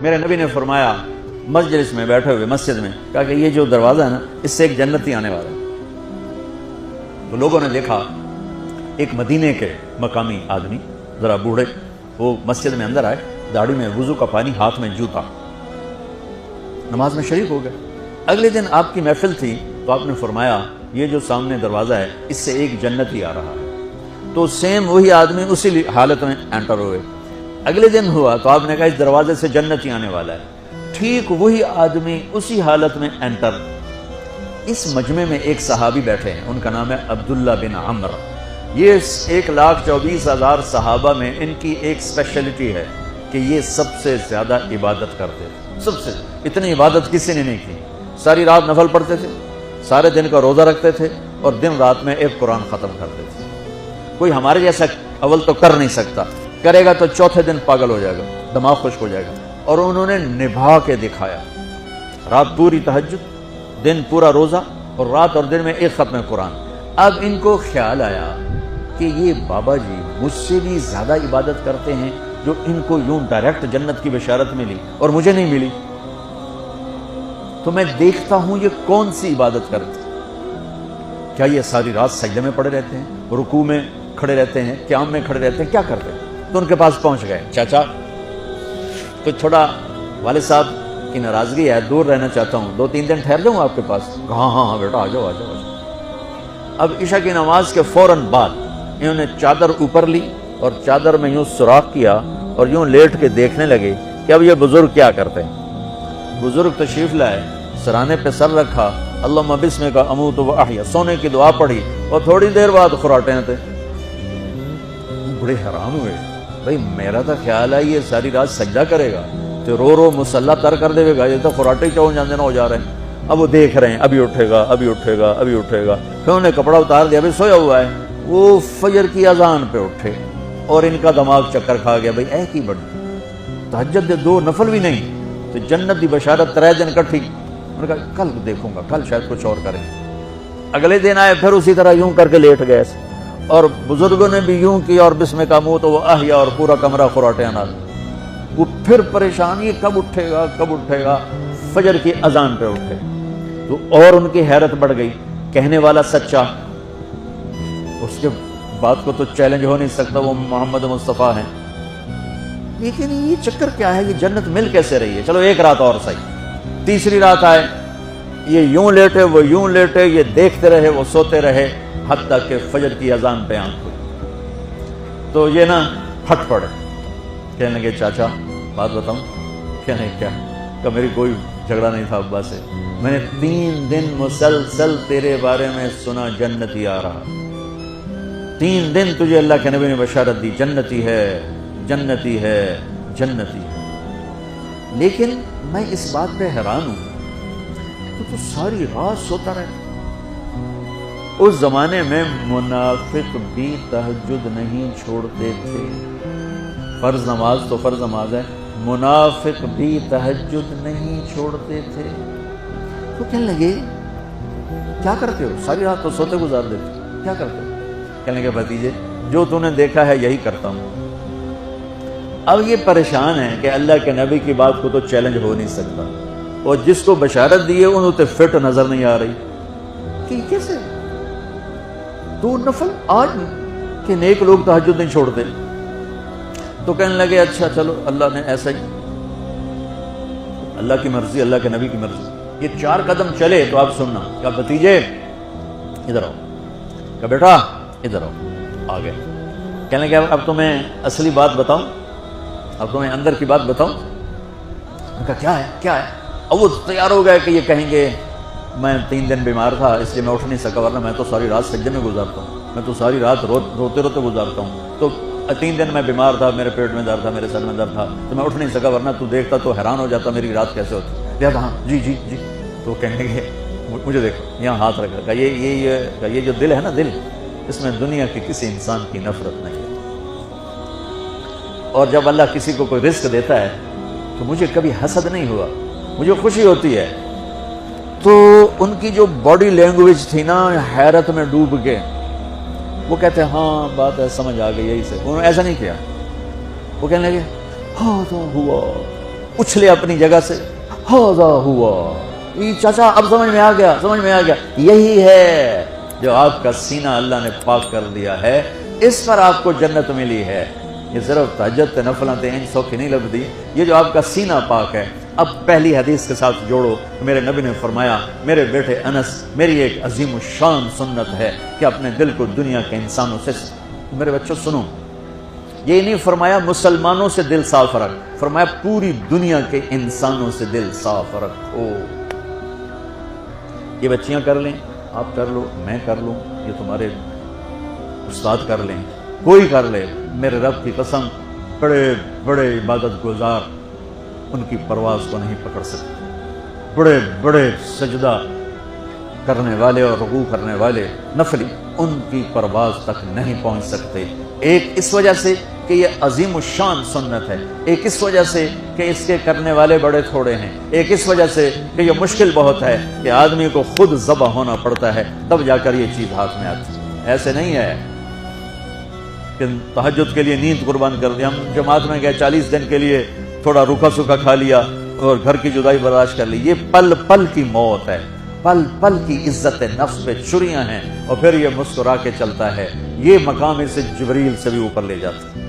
میرے نبی نے فرمایا مجلس میں بیٹھے ہوئے مسجد میں، کہا کہ یہ جو دروازہ ہے نا اس سے ایک جنتی آنے والا ہے۔ تو لوگوں نے دیکھا ایک مدینے کے مقامی آدمی ذرا بوڑھے، وہ مسجد میں اندر آئے، داڑھی میں وضو کا پانی، ہاتھ میں جوتا، نماز میں شریک ہو گئے۔ اگلے دن آپ کی محفل تھی تو آپ نے فرمایا یہ جو سامنے دروازہ ہے اس سے ایک جنتی آ رہا ہے۔ تو سیم وہی آدمی اسی حالت میں انٹر ہوئے۔ اگلے دن ہوا تو آپ نے کہا اس دروازے سے جنتی آنے والا ہے، ٹھیک وہی آدمی اسی حالت میں انٹر۔ اس مجمع میں ایک صحابی بیٹھے ہیں، ان کا نام ہے عبداللہ بن عمرو۔ یہ 1,24,000 صحابہ میں ان کی ایک اسپیشلٹی ہے کہ یہ سب سے زیادہ عبادت کرتے تھے، سب سے اتنی عبادت کسی نے نہیں کی۔ ساری رات نفل پڑھتے تھے، سارے دن کا روزہ رکھتے تھے، اور دن رات میں ایک قرآن ختم کرتے تھے۔ کوئی ہمارے جیسا اول تو کر نہیں سکتا، کرے گا تو چوتھے دن پاگل ہو جائے گا، دماغ خشک ہو جائے گا۔ اور انہوں نے نبھا کے دکھایا، رات پوری تہجد، دن پورا روزہ، اور رات اور دن میں ایک ختم قرآن۔ اب ان کو خیال آیا کہ یہ بابا جی مجھ سے بھی زیادہ عبادت کرتے ہیں، جو ان کو یوں ڈائریکٹ جنت کی بشارت ملی اور مجھے نہیں ملی، تو میں دیکھتا ہوں یہ کون سی عبادت کرتے ہیں۔ کیا یہ ساری رات سجدے میں پڑے رہتے ہیں، رکوع میں کھڑے رہتے ہیں، قیام میں کھڑے رہتے ہیں، کیا کرتے ہیں؟ تو ان کے پاس پہنچ گئے، چاچا تو تھوڑا والد صاحب کی ناراضگی ہے، دور رہنا چاہتا ہوں، 2-3 دن ٹھہر جاؤں آپ کے پاس؟ ہاں ہاں ہاں بیٹا آ جاؤ آ جاؤ آ جاؤ۔ اب عشاء کی نماز کے فوراً بعد انہوں نے چادر اوپر لی اور چادر میں یوں سوراخ کیا اور یوں لیٹ کے دیکھنے لگے کہ اب یہ بزرگ کیا کرتے ہیں۔ بزرگ تشریف لائے، سرانے پہ سر رکھا، اللہم بسمک اموت و احیا، سونے کی دعا پڑھی، اور تھوڑی دیر بعد خراٹے تھے۔ بڑے حیران ہوئے، بھائی میرا تو خیال ہے یہ ساری رات سجدہ کرے گا تو رو رو مسلح تر کر دے گا، یہ تو خراٹے چون جانے نہ ہو جا رہے ہیں۔ اب وہ دیکھ رہے ہیں ابھی اٹھے گا ابھی اٹھے گا ابھی اٹھے گا، پھر انہوں نے کپڑا اتار دیا، ابھی سویا ہوا ہے۔ وہ فجر کی اذان پہ اٹھے اور ان کا دماغ چکر کھا گیا، بھائی اے کی بڑی تہجد دے 2 نفل بھی نہیں تو جنت دی بشارت 3 دن کٹھی۔ انہوں نے کہا کل دیکھوں گا، کل شاید کچھ اور کریں۔ اگلے دن آئے، پھر اسی طرح یوں کر کے لیٹ گئے، اور بزرگوں نے بھی یوں کیا، اور بسمک اموت و احیا، اور پورا کمرہ خراٹے نال۔ وہ پھر پریشان، یہ کب اٹھے گا کب اٹھے گا؟ فجر کی اذان پہ اٹھے تو اور ان کی حیرت بڑھ گئی، کہنے والا سچا، اس کے بات کو تو چیلنج ہو نہیں سکتا، وہ محمد مصطفیٰ ہیں، لیکن یہ چکر کیا ہے، یہ جنت مل کیسے رہی ہے؟ چلو ایک رات اور صحیح۔ تیسری رات آئے، یہ یوں لیٹے وہ یوں لیٹے، یہ دیکھتے رہے وہ سوتے رہے، حتیٰ کہ فجر کی اذان پہ آنکھ ہوئی تو یہ نا پھٹ پڑے، کہنے لگے چاچا بات بتاؤں؟ کہنے کیا؟ کہ میری کوئی جھگڑا نہیں تھا ابا سے، میں نے 3 دن مسلسل تیرے بارے میں سنا جنتی آ رہا، 3 دن تجھے اللہ کے نبی نے بشارت دی جنتی ہے جنتی ہے جنتی ہے، لیکن میں اس بات پہ حیران ہوں تو ساری رات سوتا رہتا۔ اس زمانے میں منافق بھی تہجد نہیں چھوڑتے تھے، فرض نماز تو فرض نماز ہے، منافق بھی تہجد نہیں چھوڑتے تھے۔ تو کہنے لگے کیا کرتے ہو؟ ساری رات تو سوتے گزار دیتے، کیا کرتے ہو؟ کہنے لگے بھتیجے جو تو نے دیکھا ہے یہی کرتا ہوں۔ اب یہ پریشان ہے کہ اللہ کے نبی کی بات کو تو چیلنج ہو نہیں سکتا، اور جس کو بشارت دی ہے انہوں تے فٹ نظر نہیں آ رہی کہ کیسے 2 نفل آج کہ نیک لوگ تہجد نہیں چھوڑتے۔ تو کہنے لگے اچھا چلو اللہ نے ایسا ہی، اللہ کی مرضی اللہ کے نبی کی مرضی۔ یہ 4 قدم چلے تو آپ سننا، کہا بھتیجے ادھر آؤ، کہا بیٹا ادھر آؤ، آ گئے۔ کہنے لگے اب تمہیں اصلی بات بتاؤں، اب تمہیں اندر کی بات بتاؤں؟ کہا کیا ہے کیا ہے؟ اب وہ تیار ہو گئے کہ یہ کہیں گے میں 3 دن بیمار تھا اس لیے میں اٹھ نہیں سکا، ورنہ میں تو ساری رات سجدے میں گزارتا ہوں، میں تو ساری رات روتے روتے گزارتا ہوں، تو 3 دن میں بیمار تھا، میرے پیٹ میں درد تھا، میرے سر میں درد تھا، تو میں اٹھ نہیں سکا، ورنہ تو دیکھتا تو حیران ہو جاتا میری رات کیسے ہوتی۔ لہٰذا ہاں جی جی جی۔ تو کہنے لگے مجھے دیکھو، یہاں ہاتھ رکھا، یہ جو دل ہے نا، دل اس میں دنیا کے کسی انسان کی نفرت نہیں ہے، اور جب اللہ کسی کو کوئی رزق دیتا ہے تو مجھے کبھی حسد نہیں ہوا، مجھے خوشی ہوتی ہے۔ تو ان کی جو باڈی لینگویج تھی نا، حیرت میں ڈوب کے وہ کہتے ہیں ہاں بات ہے سمجھ آ گئی، یہی سے۔ انہوں نے ایسا نہیں کیا، وہ کہنے لگے ہاں تو ہوا اچھلے اپنی جگہ سے، ہاذا ہوا، یہ چاچا اب سمجھ میں آ گیا، سمجھ میں آ گیا، یہی ہے جو آپ کا سینہ اللہ نے پاک کر دیا ہے، اس پر آپ کو جنت ملی ہے۔ یہ صرف تہجد نفلاں تے ان سوکھی نہیں لبدی، یہ جو آپ کا سینہ پاک ہے۔ اب پہلی حدیث کے ساتھ جوڑو، میرے نبی نے فرمایا، میرے بیٹے انس، میری ایک عظیم الشان سنت ہے کہ اپنے دل کو دنیا کے انسانوں سے، میرے بچوں سنو، یہ نہیں فرمایا مسلمانوں سے دل صاف رکھ، فرمایا پوری دنیا کے انسانوں سے دل صاف رکھو۔ یہ بچیاں کر لیں، آپ کر لو، میں کر لوں، یہ تمہارے استاد کر لیں، کوئی کر لے، میرے رب کی قسم بڑے بڑے عبادت گزار ان کی پرواز کو نہیں پکڑ سکتے، بڑے بڑے سجدہ کرنے والے اور رکوع کرنے والے نفلی ان کی پرواز تک نہیں پہنچ سکتے۔ ایک اس وجہ سے کہ یہ عظیم الشان سنت ہے، ایک اس وجہ سے کہ اس کے کرنے والے بڑے تھوڑے ہیں، ایک اس وجہ سے کہ یہ مشکل بہت ہے کہ آدمی کو خود ذبح ہونا پڑتا ہے تب جا کر یہ چیز ہاتھ میں آتی ہے۔ ایسے نہیں ہے کہ تہجد کے لیے نیند قربان کر دی، ہم جماعت میں گئے 40 دن کے لیے تھوڑا روکھا سوکھا کھا لیا اور گھر کی جدائی برداشت کر لی، یہ پل پل کی موت ہے، پل پل کی عزت نفس پہ چھریاں ہیں، اور پھر یہ مسکرا کے چلتا ہے، یہ مقام اسے جبریل سے بھی اوپر لے جاتا ہے۔